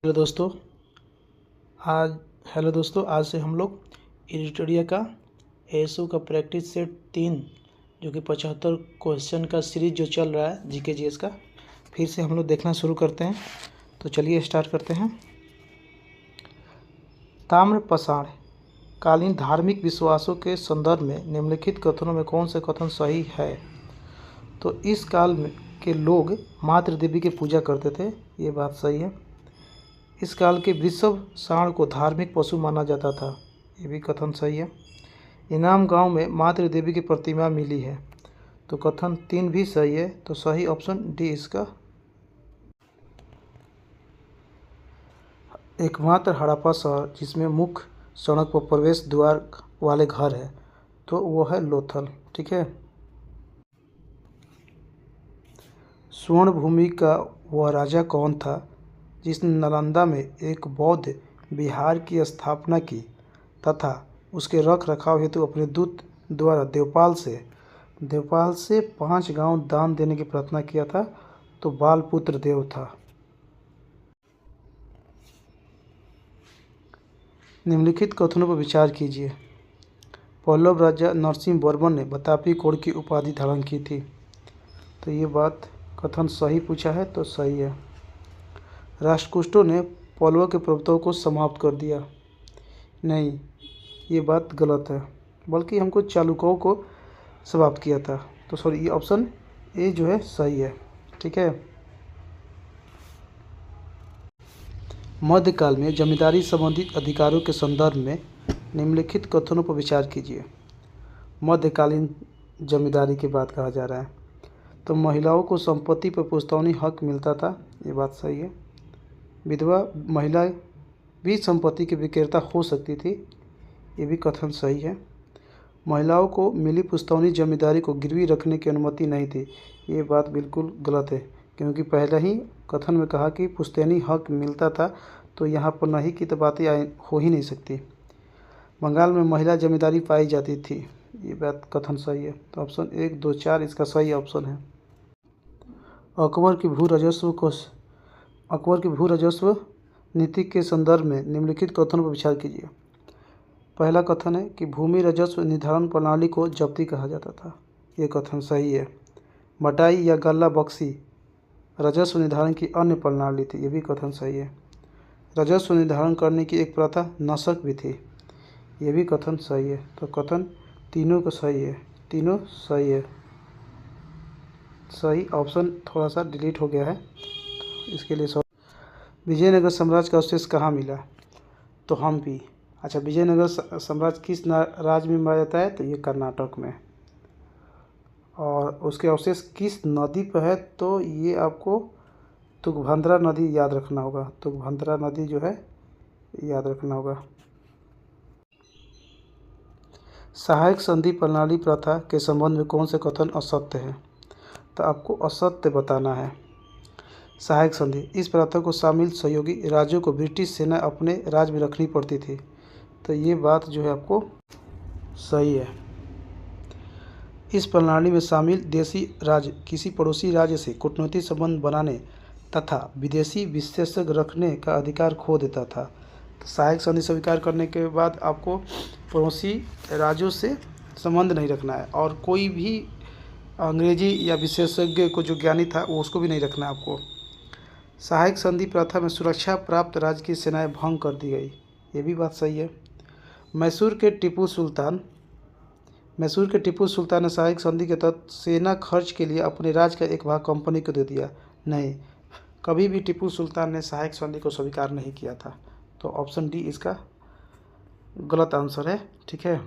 Hello दोस्तों आज hello दोस्तों आज से हम लोग एडिटोरिया का एएसयू का प्रैक्टिस सेट 3 जो कि 75 क्वेश्चन का सीरीज जो चल रहा है जीके जीएस का फिर से हम लोग देखना शुरू करते हैं। तो चलिए स्टार्ट करते हैं। ताम्रपाषाण कालीन धार्मिक विश्वासों के संदर्भ में निम्नलिखित कथनों में कौन से कथन सही है? तो इस काल में के लोग मातृ देवी की पूजा करते थे, ये बात सही है। इस काल के वृषभ सांड को धार्मिक पशु माना जाता था, ये भी कथन सही है। इनाम गांव में मातृ देवी की प्रतिमा मिली है, तो कथन 3 भी सही है। तो सही ऑप्शन डी इसका। एकमात्र हड़प्पा शहर जिसमें मुख्य सड़क पर प्रवेश द्वार वाले घर है, तो वो है लोथल। ठीक है। स्वर्ण भूमि का वह राजा कौन था जिसने नालंदा में एक बौद्ध विहार की स्थापना की तथा उसके रख रखाव हेतु अपने दूत द्वारा देवपाल से 5 गांव दान देने की प्रार्थना किया था? तो बालपुत्र देव था। निम्नलिखित कथनों पर विचार कीजिए। पल्लव राजा नरसिंह वर्मन ने बतापी कोड़ की उपाधि धारण की थी, तो ये बात कथन सही पूछा है, तो सही है। राष्ट्रकूटों ने पल्लव के प्रभुत्व को समाप्त कर दिया, नहीं, ये बात गलत है, बल्कि हमको चालुक्यों को समाप्त किया था। तो सॉरी, ये ऑप्शन ए जो है सही है। ठीक है। मध्यकाल में जमींदारी संबंधित अधिकारों के संदर्भ में निम्नलिखित कथनों पर विचार कीजिए। मध्यकालीन जमींदारी की बात कहा जा रहा है, तो महिलाओं को संपत्ति पर पुश्तैनी हक मिलता था, ये बात सही है। विधवा महिला भी संपत्ति की विक्रेता हो सकती थी, ये भी कथन सही है। महिलाओं को मिली पुश्तैनी जमींदारी को गिरवी रखने की अनुमति नहीं थी, ये बात बिल्कुल गलत है, क्योंकि पहले ही कथन में कहा कि पुश्तैनी हक मिलता था, तो यहाँ पर नहीं की तो बातें हो ही नहीं सकती। बंगाल में महिला जमींदारी पाई जाती थी, ये बात कथन सही है। तो ऑप्शन 1, 2, 4 इसका सही ऑप्शन है। अकबर की भू राजस्व नीति के संदर्भ में निम्नलिखित कथनों पर विचार कीजिए। पहला कथन है कि भूमि राजस्व निर्धारण प्रणाली को जब्ती कहा जाता था, ये कथन सही है। बटाई या गल्ला बख्शी राजस्व निर्धारण की अन्य प्रणाली थी, ये भी कथन सही है। राजस्व निर्धारण करने की एक प्रथा नसक भी थी, ये भी कथन सही है। तो कथन तीनों का सही है, तीनों सही है। सही ऑप्शन थोड़ा सा डिलीट हो गया है, तो इसके लिए विजयनगर साम्राज्य का अवशेष कहाँ मिला? तो हम्पी। अच्छा, विजयनगर साम्राज्य किस राज्य में पाया जाता है? तो ये कर्नाटक में। और उसके अवशेष किस नदी पर है? तो ये आपको तुंगभद्रा नदी याद रखना होगा, तुंगभद्रा नदी जो है याद रखना होगा। सहायक संधि प्रणाली प्रथा के संबंध में कौन से कथन असत्य है? तो आपको असत्य बताना है। सहायक संधि, इस प्रथा को शामिल सहयोगी राज्यों को ब्रिटिश सेना अपने राज्य में रखनी पड़ती थी, तो ये बात जो है आपको सही है। इस प्रणाली में शामिल देशी राज्य किसी पड़ोसी राज्य से कूटनीतिक संबंध बनाने तथा विदेशी विशेषज्ञ रखने का अधिकार खो देता था। तो सहायक संधि स्वीकार करने के बाद आपको पड़ोसी राज्यों से संबंध नहीं रखना है, और कोई भी अंग्रेजी या विशेषज्ञ को जो ज्ञानी था वो उसको भी नहीं रखना है आपको। सहायक संधि प्रथा में सुरक्षा प्राप्त राज्य की सेनाएं भंग कर दी गई, ये भी बात सही है। मैसूर के टीपू सुल्तान ने सहायक संधि के तहत सेना खर्च के लिए अपने राज्य का एक भाग कंपनी को दे दिया, नहीं, कभी भी टीपू सुल्तान ने सहायक संधि को स्वीकार नहीं किया था। तो ऑप्शन डी इसका गलत आंसर है। ठीक है।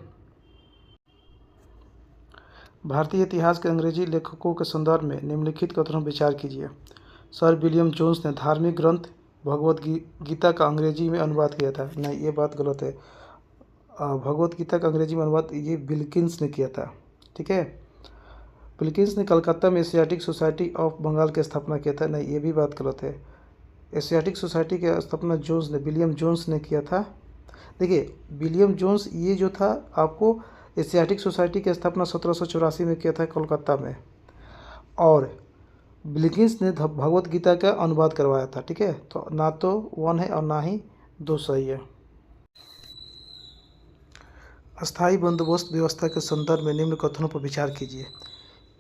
भारतीय इतिहास के अंग्रेजी लेखकों के संदर्भ में निम्नलिखित कथनों पर विचार कीजिए। सर विलियम जोन्स ने धार्मिक ग्रंथ भगवद गीता का अंग्रेजी में अनुवाद किया था, नहीं, ये बात गलत है। भगवद गीता का अंग्रेजी में अनुवाद ये विल्किंस ने किया था। ठीक है। विल्किंस ने कलकत्ता में एशियाटिक सोसाइटी ऑफ बंगाल की स्थापना किया था, नहीं, ये भी बात गलत है। एशियाटिक सोसाइटी की स्थापना विलियम जोन्स ने किया था। देखिए, विलियम जोन्स ये जो था आपको एशियाटिक सोसाइटी की स्थापना 1784 में किया था कलकत्ता में, और बिल्किंस ने भगवत गीता का अनुवाद करवाया था। ठीक है, तो ना तो 1 है और ना ही 2 सही है। अस्थायी बंदोबस्त व्यवस्था के संदर्भ में निम्न कथनों पर विचार कीजिए।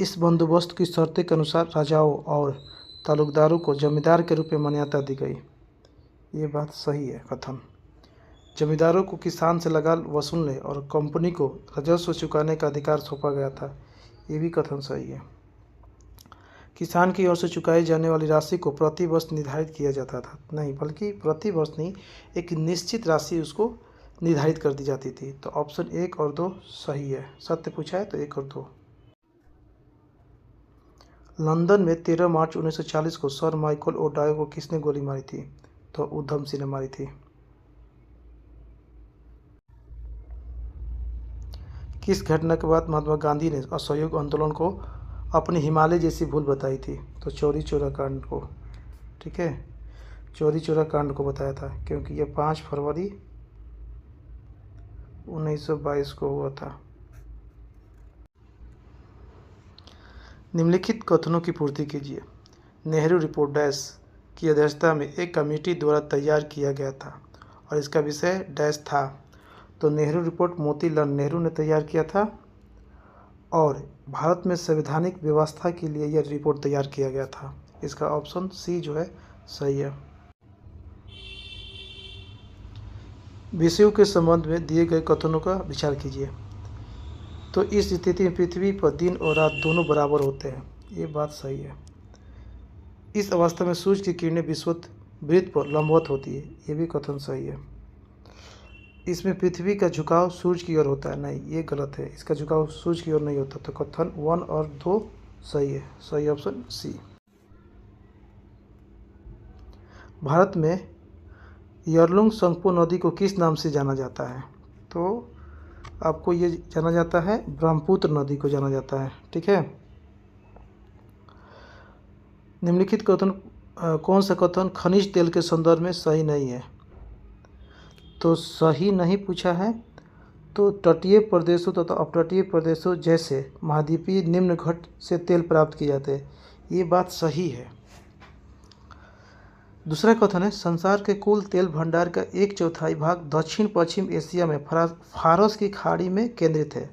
इस बंदोबस्त की शर्तें के अनुसार राजाओं और तालुकदारों को जमींदार के रूप में मान्यता दी गई। ये बात सही है कथन। जमींदारों को किसान से लगान वसूलने और कंपनी को राजस्व चुकाने का अधिकार सौंपा गया था। ये भी कथन सही है। किसान की ओर से चुकाई जाने वाली राशि को प्रति वर्ष निर्धारित किया जाता था, नहीं बल्कि प्रति वर्ष नहीं, एक निश्चित राशि उसको निर्धारित कर दी जाती थी। तो ऑप्शन 1 और 2 सही है। सत्य पूछा है तो 1 और 2। लंदन में 13 मार्च 1940 को सर माइकल ओडायो को किसने गोली मारी थी? तो उधम सिंह ने मारी थी। किस घटना के बाद महात्मा गांधी ने असहयोग आंदोलन को अपनी हिमालय जैसी भूल बताई थी? तो चौरी चौरा कांड को। ठीक है, चौरी चौरा कांड को बताया था, क्योंकि यह 5 फरवरी 1922 को हुआ था। निम्नलिखित कथनों की पूर्ति कीजिए। नेहरू रिपोर्ट डैश की अध्यक्षता में एक कमेटी द्वारा तैयार किया गया था और इसका विषय डैश था। तो नेहरू रिपोर्ट मोतीलाल नेहरू ने तैयार किया था और भारत में संवैधानिक व्यवस्था के लिए यह रिपोर्ट तैयार किया गया था। इसका ऑप्शन सी जो है सही है। विषयों के संबंध में दिए गए कथनों का विचार कीजिए। तो इस स्थिति में पृथ्वी पर दिन और रात दोनों बराबर होते हैं। ये बात सही है। इस अवस्था में सूर्य की किरणें विषुवत वृत्त पर लंबवत होती है। ये भी कथन सही है। इसमें पृथ्वी का झुकाव सूर्य की ओर होता है, नहीं ये गलत है। इसका झुकाव सूर्य की ओर नहीं होता। तो कथन 1 और 2 सही है। सही ऑप्शन सी। भारत में यरलुंग संगपो नदी को किस नाम से जाना जाता है? तो आपको ये जाना जाता है, ब्रह्मपुत्र नदी को जाना जाता है। ठीक है। निम्नलिखित कथन कौन सा कथन खनिज तेल के संदर्भ में सही नहीं है? तो सही नहीं पूछा है। तो तटीय प्रदेशों तथा अपतटीय प्रदेशों जैसे महाद्वीपीय निम्न घट से तेल प्राप्त किए जाते हैं। ये बात सही है। दूसरा कथन है संसार के कुल तेल भंडार का 1/4 भाग दक्षिण पश्चिम एशिया में फारस की खाड़ी में केंद्रित है।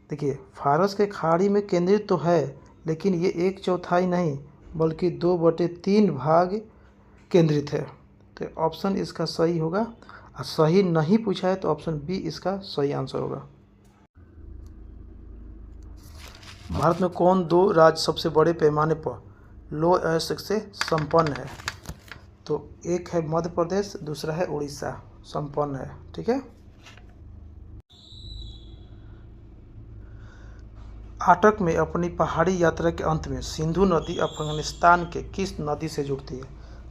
देखिए, फारस के खाड़ी में केंद्रित तो है, लेकिन ये 1/4 नहीं बल्कि 2/3 भाग केंद्रित है। तो ऑप्शन इसका सही होगा। और सही नहीं पूछा है तो ऑप्शन बी इसका सही आंसर होगा। भारत में कौन 2 राज्य सबसे बड़े पैमाने पर लौह अयस्क से संपन्न है? तो एक है मध्य प्रदेश, दूसरा है उड़ीसा, संपन्न है। ठीक है। आटक में अपनी पहाड़ी यात्रा के अंत में सिंधु नदी अफगानिस्तान के किस नदी से जुड़ती है?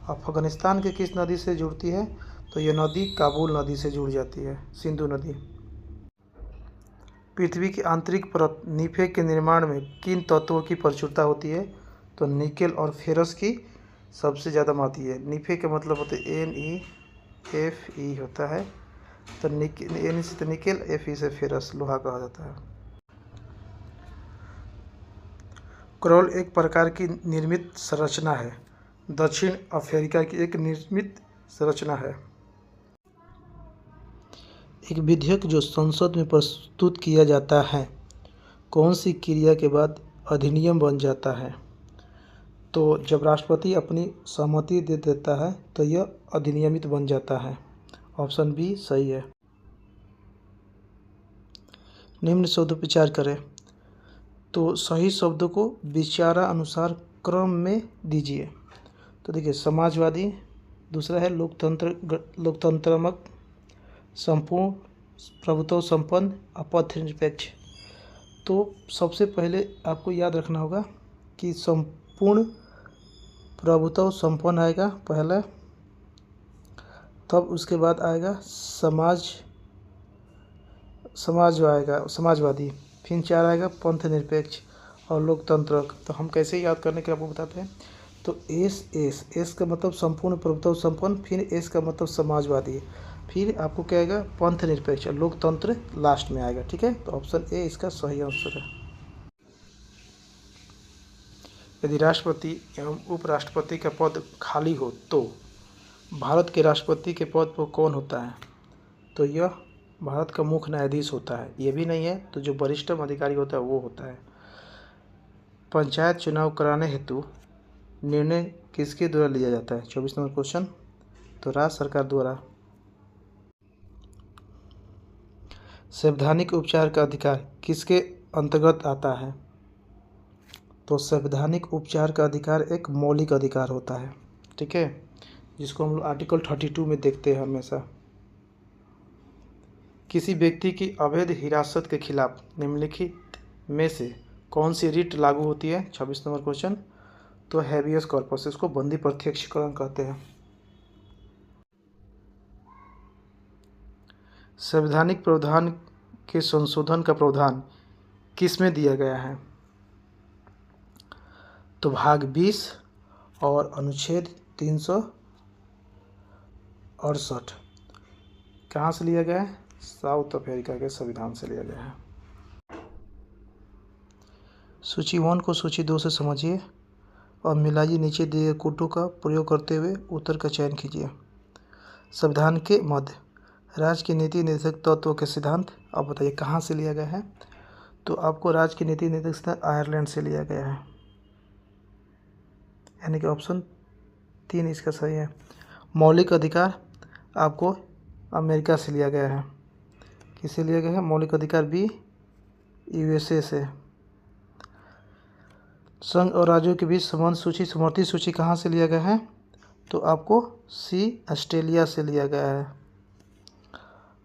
अफगानिस्तान के किस नदी से जुड़ती है? तो यह नदी काबुल नदी से जुड़ जाती है, सिंधु नदी। पृथ्वी की आंतरिक परत निफे के निर्माण में किन तत्वों की प्रचुरता होती है? तो निकेल और फेरस की सबसे ज़्यादा मात्रा है। निफे का मतलब होता है NeFe होता है। तो N से निकेल, Fe से फेरस, लोहा कहा जाता है। क्रोल एक प्रकार की निर्मित संरचना है। दक्षिण अफ्रीका की एक निर्मित संरचना है। एक विधेयक जो संसद में प्रस्तुत किया जाता है, कौन सी क्रिया के बाद अधिनियम बन जाता है? तो जब राष्ट्रपति अपनी सहमति दे देता है तो यह अधिनियमित बन जाता है। ऑप्शन बी सही है। निम्न शब्द विचार करें। तो सही शब्दों को विचारानुसार क्रम में दीजिए। तो देखिए, समाजवादी, दूसरा है लोकतंत्रात्मक, संपूर्ण, प्रभुत्व संपन्न, अपथनिरपेक्ष। तो सबसे पहले आपको याद रखना होगा कि संपूर्ण प्रभुत्व संपन्न आएगा पहला, तब उसके बाद आएगा समाजवादी, फिर 4 आएगा पंथ निरपेक्ष और लोकतंत्र। तो हम कैसे याद करने के आपको बताते हैं। तो एस का मतलब संपूर्ण प्रभुत्व संपन्न, फिर एस का मतलब समाजवादी, फिर आपको क्या आएगा पंथ निरपेक्ष और लोकतंत्र लास्ट में आएगा। ठीक है। तो ऑप्शन ए इसका सही आंसर है। यदि राष्ट्रपति एवं उपराष्ट्रपति का पद खाली हो तो भारत के राष्ट्रपति के पद पर कौन होता है? तो यह भारत का मुख्य न्यायाधीश होता है। ये भी नहीं है तो जो वरिष्ठतम अधिकारी होता है वो होता है। पंचायत चुनाव कराने हेतु निर्णय किसके द्वारा लिया जाता है? 24 नंबर क्वेश्चन, तो राज्य सरकार द्वारा। संवैधानिक उपचार का अधिकार किसके अंतर्गत आता है? तो संवैधानिक उपचार का अधिकार एक मौलिक अधिकार होता है, ठीक है, जिसको हम लोग आर्टिकल 32 में देखते हैं हमेशा। किसी व्यक्ति की अवैध हिरासत के खिलाफ निम्नलिखित में से कौन सी रिट लागू होती है? 26 नंबर क्वेश्चन, तो हैबियस कॉर्पस, इसको बंदी प्रत्यक्षीकरण कहते हैं। संवैधानिक प्रावधान के संशोधन का प्रावधान किस में दिया गया है? तो भाग 20 और अनुच्छेद 368 कहाँ से लिया गया है? साउथ अफ्रीका के संविधान से लिया गया है। सूची 1 को सूची 2 से समझिए और मिलाइए नीचे दिए गए कोटों का प्रयोग करते हुए उत्तर का चयन कीजिए। संविधान के मध्य राज्य की नीति निर्देशक तत्वों के सिद्धांत, अब बताइए कहाँ से लिया गया है? तो आपको राज्य की नीति निर्देशक सिद्धांत आयरलैंड से लिया गया है, यानी कि ऑप्शन 3 इसका सही है। मौलिक अधिकार आपको अमेरिका से लिया गया है। किससे लिया गया है? मौलिक अधिकार भी यूएसए से। संघ और राज्यों के बीच संबंध सूची समवर्ती सूची कहाँ से लिया गया है? तो आपको सी ऑस्ट्रेलिया से लिया गया है।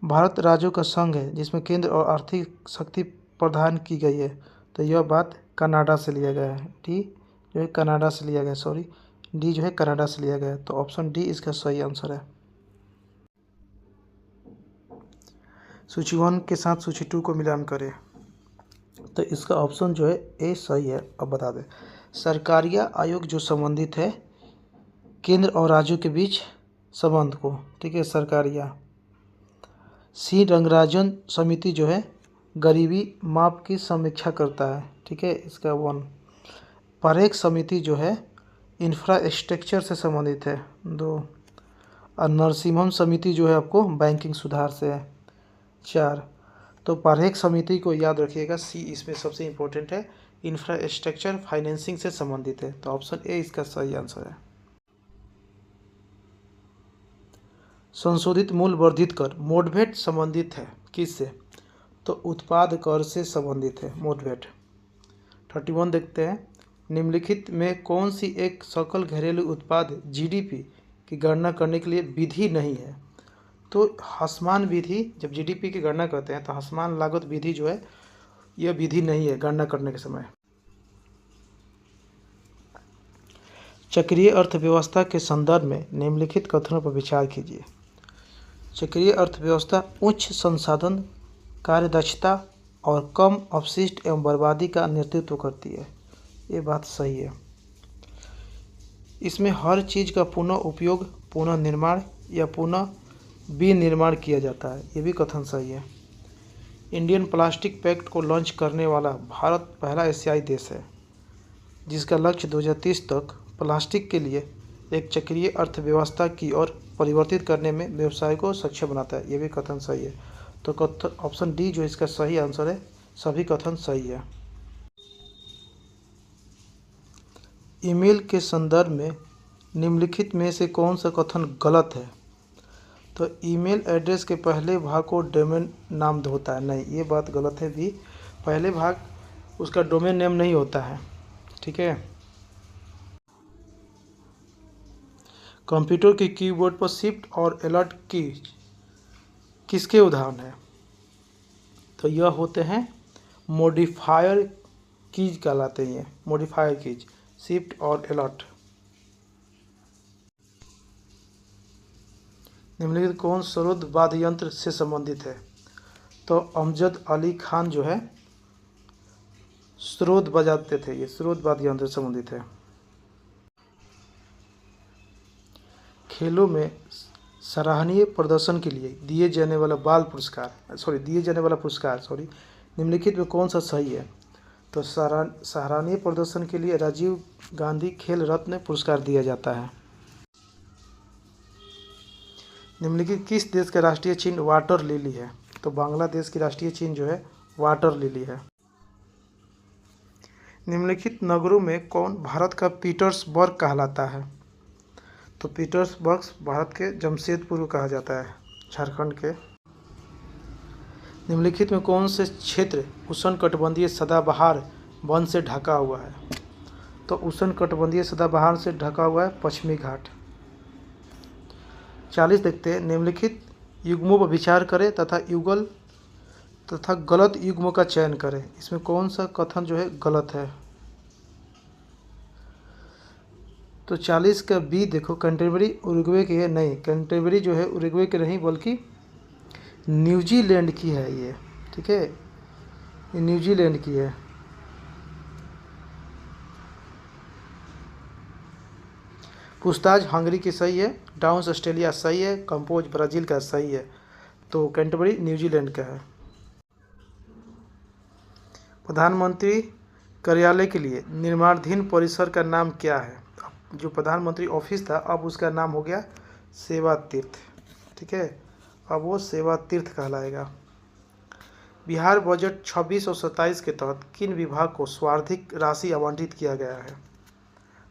भारत राज्यों का संघ है जिसमें केंद्र और आर्थिक शक्ति प्रदान की गई है, तो यह बात कनाडा से लिया गया है। डी जो है कनाडा से लिया गया, सॉरी डी जो है कनाडा से लिया गया है, तो ऑप्शन डी इसका सही आंसर है। सूची 1 के साथ सूची 2 को मिलान करें तो इसका ऑप्शन जो है ए सही है। अब बता दें, सरकारिया आयोग जो संबंधित है केंद्र और राज्यों के बीच संबंध को, ठीक है, सरकारिया। सी रंगराजन समिति जो है गरीबी माप की समीक्षा करता है, ठीक है, इसका 1। परेख समिति जो है इंफ्रास्ट्रक्चर से संबंधित है, 2। और नरसिम्हम समिति जो है आपको बैंकिंग सुधार से है, 4। तो परेख समिति को याद रखिएगा, सी इसमें सबसे इम्पोर्टेंट है, इंफ्रास्ट्रक्चर फाइनेंसिंग से संबंधित है, तो ऑप्शन ए इसका सही आंसर है। संशोधित मूल्य वर्धित कर मोडभेट संबंधित है किससे? तो उत्पाद कर से संबंधित है मोडभेट। 31 देखते हैं, निम्नलिखित में कौन सी एक सकल घरेलू उत्पाद जीडीपी की गणना करने के लिए विधि नहीं है? तो हसमान विधि, जब जीडीपी की गणना करते हैं तो हसमान लागत विधि जो है यह विधि नहीं है गणना करने के समय। चक्रीय अर्थव्यवस्था के संदर्भ में निम्नलिखित कथनों पर विचार कीजिए। चक्रीय अर्थव्यवस्था उच्च संसाधन, कार्यदक्षता और कम अपशिष्ट एवं बर्बादी का नेतृत्व करती है, ये बात सही है। इसमें हर चीज़ का पुनः उपयोग, पुनः निर्माण या पुनः विनिर्माण किया जाता है, ये भी कथन सही है। इंडियन प्लास्टिक पैक्ट को लॉन्च करने वाला भारत पहला एशियाई देश है जिसका लक्ष्य 2030 तक प्लास्टिक के लिए एक चक्रीय अर्थव्यवस्था की ओर परिवर्तित करने में व्यवसाय को सक्षम बनाता है, ये भी कथन सही है। तो कथन ऑप्शन डी जो इसका सही आंसर है, सभी कथन सही है। ईमेल के संदर्भ में निम्नलिखित में से कौन सा कथन गलत है? तो ईमेल एड्रेस के पहले भाग को डोमेन नाम होता है, नहीं, ये बात गलत है भी, पहले भाग उसका डोमेन नेम नहीं होता है, ठीक है। कंप्यूटर के कीबोर्ड पर शिफ्ट और अलर्ट की किसके उदाहरण है? तो यह होते हैं मॉडिफायर कीज कहलाते हैं, मॉडिफायर कीज, शिफ्ट और अलर्ट। निम्नलिखित कौन सरोद वाद्य यंत्र से संबंधित है? तो अमजद अली खान जो है सरोद बजाते थे, ये सरोद वाद्य यंत्र से संबंधित है। खेलों में सराहनीय प्रदर्शन के लिए दिए जाने वाला पुरस्कार निम्नलिखित में कौन सा सही है? तो सराहनीय प्रदर्शन के लिए राजीव गांधी खेल रत्न पुरस्कार दिया जाता है। निम्नलिखित किस देश का राष्ट्रीय चिन्ह वाटर लिली है? तो बांग्लादेश की राष्ट्रीय चिन्ह जो है वाटर लिली है। निम्नलिखित नगरों में कौन भारत का पीटर्सबर्ग कहलाता है? तो पीटर्सबर्ग भारत के जमशेदपुर को कहा जाता है, झारखंड के। निम्नलिखित में कौन से क्षेत्र उष्णकटिबंधीय सदाबहार वन से ढका हुआ है? तो उष्णकटिबंधीय सदाबहार से ढका हुआ है पश्चिमी घाट। 40 देखते हैं। निम्नलिखित युग्मों पर विचार करें तथा युगल तथा गलत युग्म का चयन करें। इसमें कौन सा कथन जो है गलत है? तो 40 का बी देखो, कैंटरबरी उरुग्वे की है। नहीं, कैंटरबरी जो है उरुग्वे की नहीं बल्कि न्यूजीलैंड की है ये, ठीक है, ये न्यूजीलैंड की है। पूछताछ हंगरी की सही है, डाउन्स ऑस्ट्रेलिया सही है, कंपोज ब्राज़ील का सही है। तो कैंटरबरी न्यूजीलैंड का है। प्रधानमंत्री कार्यालय के लिए निर्माणाधीन परिसर का नाम क्या है? जो प्रधानमंत्री ऑफिस था अब उसका नाम हो गया सेवा तीर्थ, ठीक है, अब वो सेवा तीर्थ कहलाएगा। बिहार बजट 26 और 27 के तहत किन विभाग को सर्वाधिक राशि आवंटित किया गया है?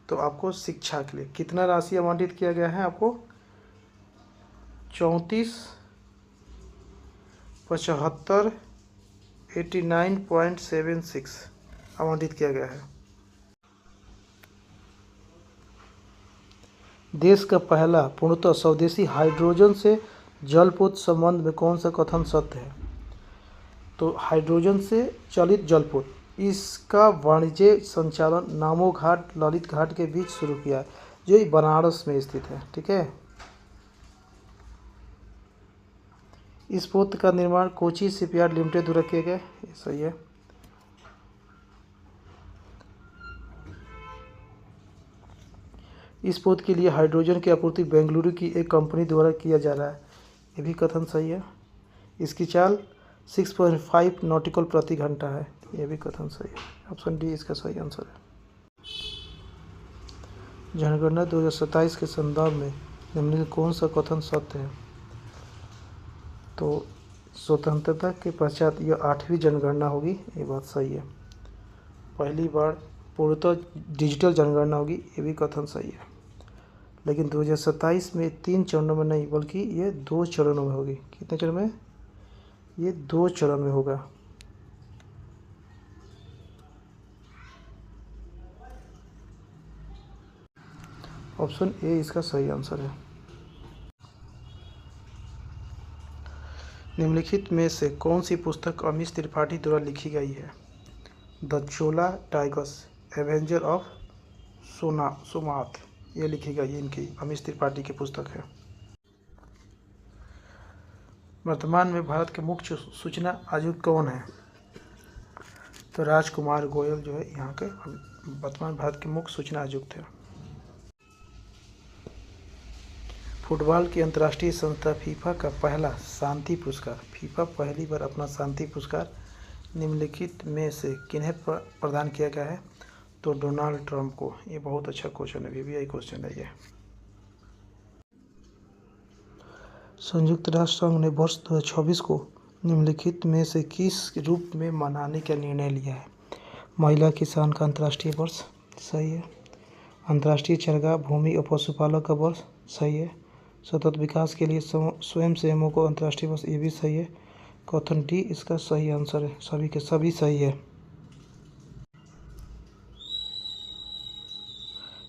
तो आपको शिक्षा के लिए कितना राशि आवंटित किया गया है? आपको 34 75 89.76 आवंटित किया गया है। देश का पहला पूर्णतः स्वदेशी हाइड्रोजन से जलपोत संबंध में कौन सा कथन सत्य है? तो हाइड्रोजन से चलित जलपोत, इसका वाणिज्य संचालन नामो घाट ललित घाट के बीच शुरू किया, जो बनारस में स्थित है, ठीक है। इस पोत का निर्माण कोची शिपयार्ड लिमिटेड द्वारा किया गया, ये सही है। इस पोत के लिए हाइड्रोजन की आपूर्ति बेंगलुरु की एक कंपनी द्वारा किया जा रहा है, ये भी कथन सही है। इसकी चाल 6.5 नॉटिकल प्रति घंटा है, ये भी कथन सही है। ऑप्शन डी इसका सही आंसर है। जनगणना 2027 के संदर्भ में निम्नलिखित कौन सा कथन सत्य है? तो स्वतंत्रता के पश्चात यह 8वीं जनगणना होगी, ये बात सही है। पहली बार पूर्णतः डिजिटल जनगणना होगी, ये भी कथन सही है। लेकिन 2027 में 3 चरणों में नहीं बल्कि ये 2 चरणों में होगी। कितने चरण में? ये 2 चरण में होगा। ऑप्शन ए इसका सही आंसर है। निम्नलिखित में से कौन सी पुस्तक अमीश त्रिपाठी द्वारा लिखी गई है? The Chola tigers avenger of Somnath, ये लिखी गई इनकी अमीश त्रिपाठी की पुस्तक है। वर्तमान में भारत के मुख्य सूचना आयुक्त कौन है? तो राजकुमार गोयल जो है यहाँ के वर्तमान भारत के मुख्य सूचना आयुक्त है। फुटबॉल की अंतर्राष्ट्रीय संस्था फीफा का पहला शांति पुरस्कार, फीफा पहली बार अपना शांति पुरस्कार निम्नलिखित में से किन्हें प्रदान किया गया है? तो डोनाल्ड ट्रंप को। ये बहुत अच्छा क्वेश्चन है, VBI क्वेश्चन है ये। संयुक्त राष्ट्र संघ ने वर्ष 2026 को निम्नलिखित में से किस रूप में मनाने का निर्णय लिया है? महिला किसान का अंतर्राष्ट्रीय वर्ष, सही है। अंतर्राष्ट्रीय चरगाह भूमि और पशुपालक का वर्ष, सही है। सतत विकास के लिए स्वयं सेवकों को अंतर्राष्ट्रीय वर्ष, ये भी सही है। कथन डी इसका सही आंसर है, सभी के सभी सही है।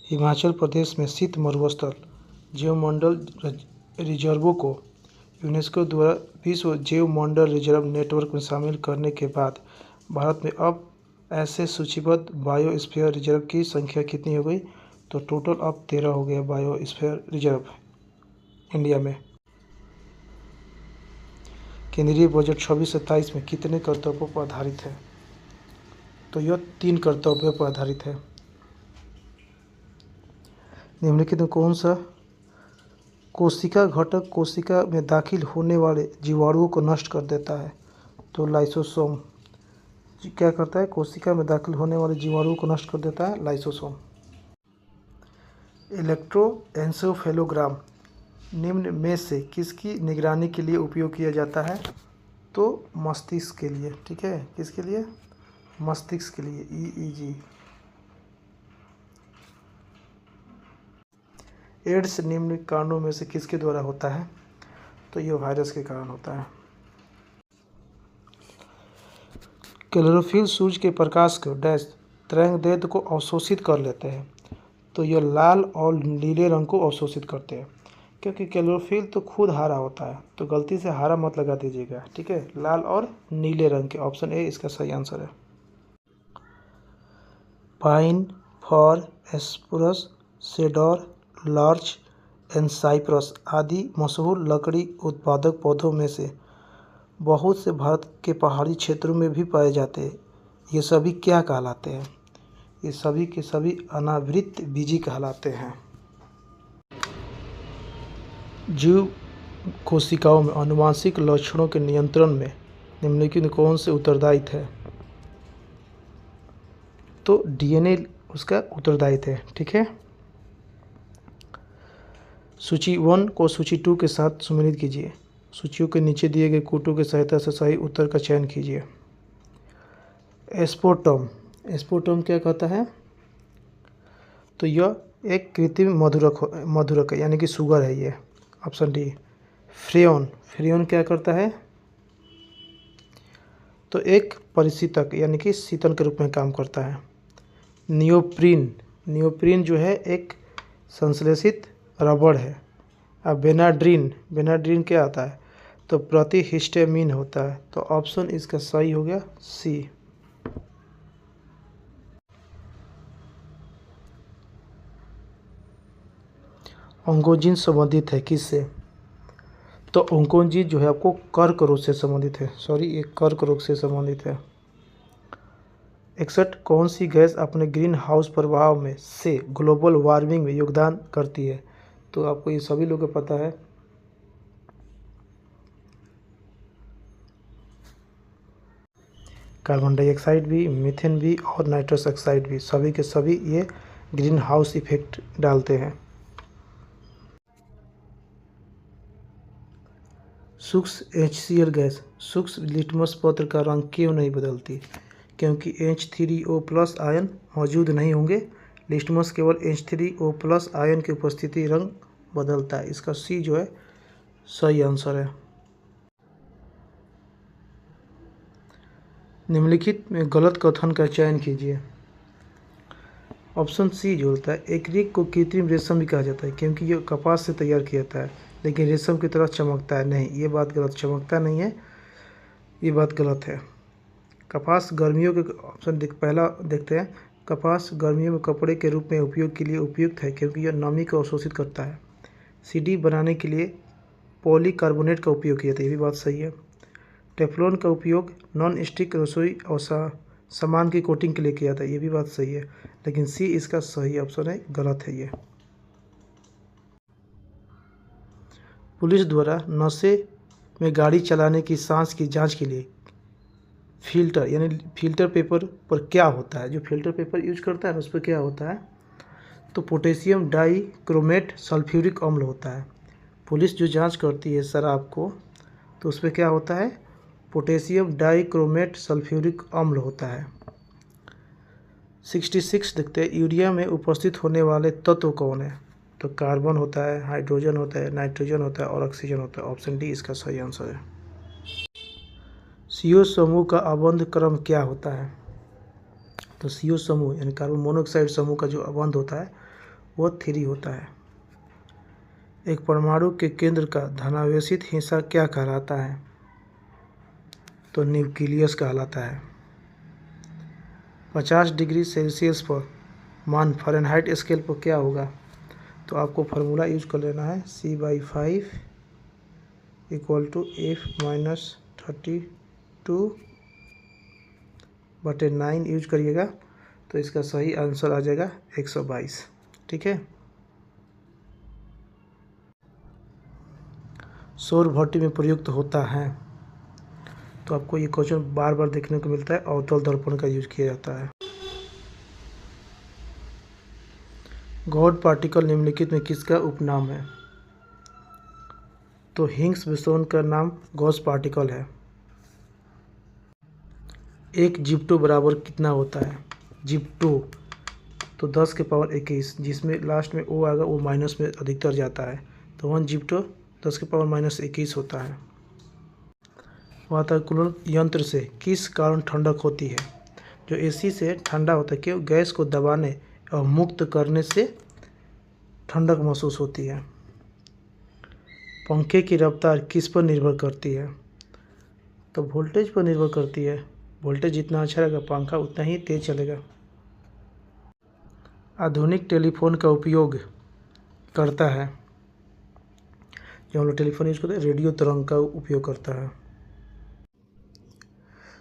हिमाचल प्रदेश में स्थित मरुस्थल जैवमंडल रिजर्वों को यूनेस्को द्वारा विश्व जैवमंडल रिजर्व नेटवर्क में शामिल करने के बाद भारत में अब ऐसे सूचीबद्ध बायोस्फीयर रिजर्व की संख्या कितनी हो गई? तो टोटल अब 13 हो गया बायोस्फीयर रिजर्व इंडिया में। केंद्रीय बजट 26-27 में कितने कर्तव्यों पर आधारित है? तो यह 3 कर्तव्यों पर आधारित है। निम्नलिखित में कौन सा कोशिका घटक कोशिका में दाखिल होने वाले जीवाणुओं को नष्ट कर देता है? तो लाइसोसोम क्या करता है, कोशिका में दाखिल होने वाले जीवाणुओं को नष्ट कर देता है, लाइसोसोम। इलेक्ट्रोएन्सेफेलोग्राम निम्न में से किसकी निगरानी के लिए उपयोग किया जाता है? तो मस्तिष्क के लिए। ठीक है, किसके लिए? मस्तिष्क के लिए, ईईजी। एड्स निम्न कारणों में से किसके द्वारा होता है? तो ये वायरस के कारण होता है। क्लोरोफिल सूर्य के प्रकाश को डैश तरंगदैर्ध्य को अवशोषित कर लेते हैं, तो यह लाल और नीले रंग को अवशोषित करते हैं। क्योंकि क्लोरोफिल तो खुद हरा होता है, तो गलती से हरा मत लगा दीजिएगा। ठीक है, लाल और नीले रंग के, ऑप्शन ए इसका सही आंसर है। Pine, fir, spruce, cedar, larch and cypress आदि मशहूर लकड़ी उत्पादक पौधों में से बहुत से भारत के पहाड़ी क्षेत्रों में भी पाए जाते हैं। ये सभी क्या कहलाते हैं? ये सभी के सभी अनावृत बीजी कहलाते हैं। जीव कोशिकाओं में आनुवंशिक लक्षणों के नियंत्रण में निम्नलिखित में कौन से उत्तरदायित्व है? तो डीएनए उसका उत्तरदायित्व है। ठीक है, सूची 1 को सूची 2 के साथ सम्मिलित कीजिए। सूचियों के नीचे दिए गए कूटों की सहायता से सही उत्तर का चयन कीजिए। एस्पोर्टम, एस्पोर्टम क्या कहता है? तो यह एक कृत्रिम मधुरक है, यानी कि शुगर है ये, ऑप्शन डी। फ्रेयन, फ्रेयन क्या करता है? तो एक परिशीतक यानी कि शीतल के रूप में काम करता है। नियोप्रीन, नियोप्रीन जो है एक संश्लेषित रबड़ है। अब बेनाड्रीन, बेनाड्रीन क्या आता है? तो प्रतिहिस्टामिन होता है, तो ऑप्शन इसका सही हो गया सी। ऑन्कोजीन संबंधित है किससे? तो ऑन्कोजीन जो है आपको कर्क रोग से संबंधित है, सॉरी ये कर्क रोग से संबंधित है। 61 कौन सी गैस अपने ग्रीन हाउस प्रभाव में से ग्लोबल वार्मिंग में योगदान करती है? तो आपको ये सभी लोगों को पता है, कार्बन डाइऑक्साइड भी, मीथेन भी और नाइट्रस ऑक्साइड भी, सभी के सभी ये ग्रीन हाउस इफेक्ट डालते हैं। सूक्ष्म HCl गैस सूक्ष्म लिटमस पत्र का रंग क्यों नहीं बदलती? क्योंकि H3O+ आयन मौजूद नहीं होंगे। लिटमस केवल H3O+ आयन की उपस्थिति रंग बदलता है। इसका सी जो है सही आंसर है। निम्नलिखित में गलत कथन का चयन कीजिए। ऑप्शन सी जो होता है, एक्रिक को कृत्रिम रेशम भी कहा जाता है क्योंकि ये कपास से तैयार किया जाता है, लेकिन रेशम की तरह चमकता है नहीं, ये बात गलत। चमकता नहीं है, ये बात गलत है। कपास गर्मियों के, ऑप्शन पहला देखते हैं, कपास गर्मियों में कपड़े के रूप में उपयोग के लिए उपयुक्त है क्योंकि यह नमी को अवशोषित करता है। सीढ़ी बनाने के लिए पॉलीकार्बोनेट का उपयोग किया जाता है, ये भी बात सही है। टेफ्लॉन का उपयोग नॉन स्टिक रसोई और सामान की कोटिंग के लिए किया जाता है, ये भी बात सही है। लेकिन सी इसका सही ऑप्शन है, गलत है ये। पुलिस द्वारा नशे में गाड़ी चलाने की सांस की जांच के लिए फिल्टर यानी फिल्टर पेपर पर क्या होता है? जो फिल्टर पेपर यूज करता है उस पर क्या होता है? तो पोटेशियम डाइक्रोमेट सल्फ्यूरिक अम्ल होता है। पुलिस जो जांच करती है शराब को, तो उस पर क्या होता है? पोटेशियम डाइक्रोमेट सल्फ्यूरिक अम्ल होता है। 66 देखते हैं, यूरिया में उपस्थित होने वाले तत्व कौन है? तो कार्बन होता है, हाइड्रोजन होता है, नाइट्रोजन होता है और ऑक्सीजन होता है। ऑप्शन डी इसका सही आंसर है। CO समूह का अबंध क्रम क्या होता है? तो CO समूह यानी कार्बन मोनोऑक्साइड समूह का जो अबंध होता है वह 3 होता है। एक परमाणु के केंद्र का धनावेशित हिस्सा क्या कहलाता है? तो न्यूक्लियस कहलाता है। 50 डिग्री सेल्सियस पर मान फ़ारेनहाइट स्केल पर क्या होगा? तो आपको फार्मूला यूज कर लेना है, C/5 = F-32/9 यूज करिएगा, तो इसका सही आंसर आ जाएगा 122। ठीक है, सौर भट्टी में प्रयुक्त होता है। तो आपको ये क्वेश्चन बार बार देखने को मिलता है। अवतल दर्पण का यूज किया जाता है। गॉड पार्टिकल निम्नलिखित में किसका उपनाम है? तो हिग्स बोसोन का नाम गॉस पार्टिकल है। एक जिप्टो बराबर कितना होता है? जिप्टो तो 10 के पावर 21, जिसमें लास्ट में ओ आएगा वो माइनस में अधिकतर जाता है, तो 1 जिप्टो 10 के पावर -21 होता है। वातानुकूलन यंत्र से किस कारण ठंडक होती है? जो एसी से ठंडा होता है, क्यों? गैस को दबाने और मुक्त करने से ठंडक महसूस होती है। पंखे की रफ्तार किस पर निर्भर करती है? तो वोल्टेज पर निर्भर करती है। वोल्टेज जितना अच्छा रहेगा पंखा उतना ही तेज चलेगा। आधुनिक टेलीफोन का उपयोग करता है, जो हम लोग टेलीफोन यूज करते हैं, रेडियो तरंग का उपयोग करता है।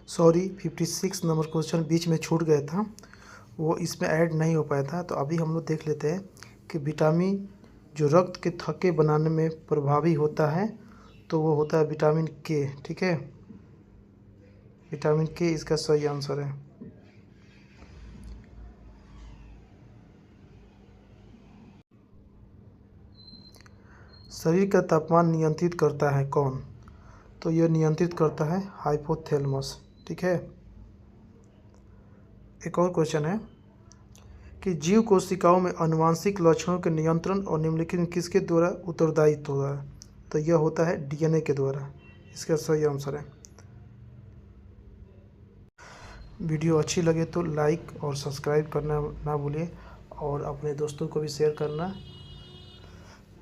सॉरी 56 नंबर क्वेश्चन बीच में छूट गया था, वो इसमें ऐड नहीं हो पाया था। तो अभी हम लोग देख लेते हैं कि विटामिन जो रक्त के थक्के बनाने में प्रभावी होता है, तो वो होता है विटामिन के। ठीक है, विटामिन के इसका सही आंसर है। शरीर का तापमान नियंत्रित करता है कौन? तो यह नियंत्रित करता है हाइपोथैलेमस। ठीक है, एक और क्वेश्चन है कि जीव कोशिकाओं में आनुवंशिक लक्षणों के नियंत्रण और निम्नलिखित में किसके द्वारा उत्तरदायित्व होता है? तो यह होता है डीएनए के द्वारा। इसका सही आंसर है। वीडियो अच्छी लगे तो लाइक और सब्सक्राइब करना ना भूलिए, और अपने दोस्तों को भी शेयर करना।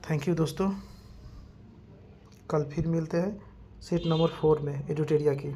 थैंक यू दोस्तों, कल फिर मिलते हैं सीट नंबर 4 में एडुटेरिया की।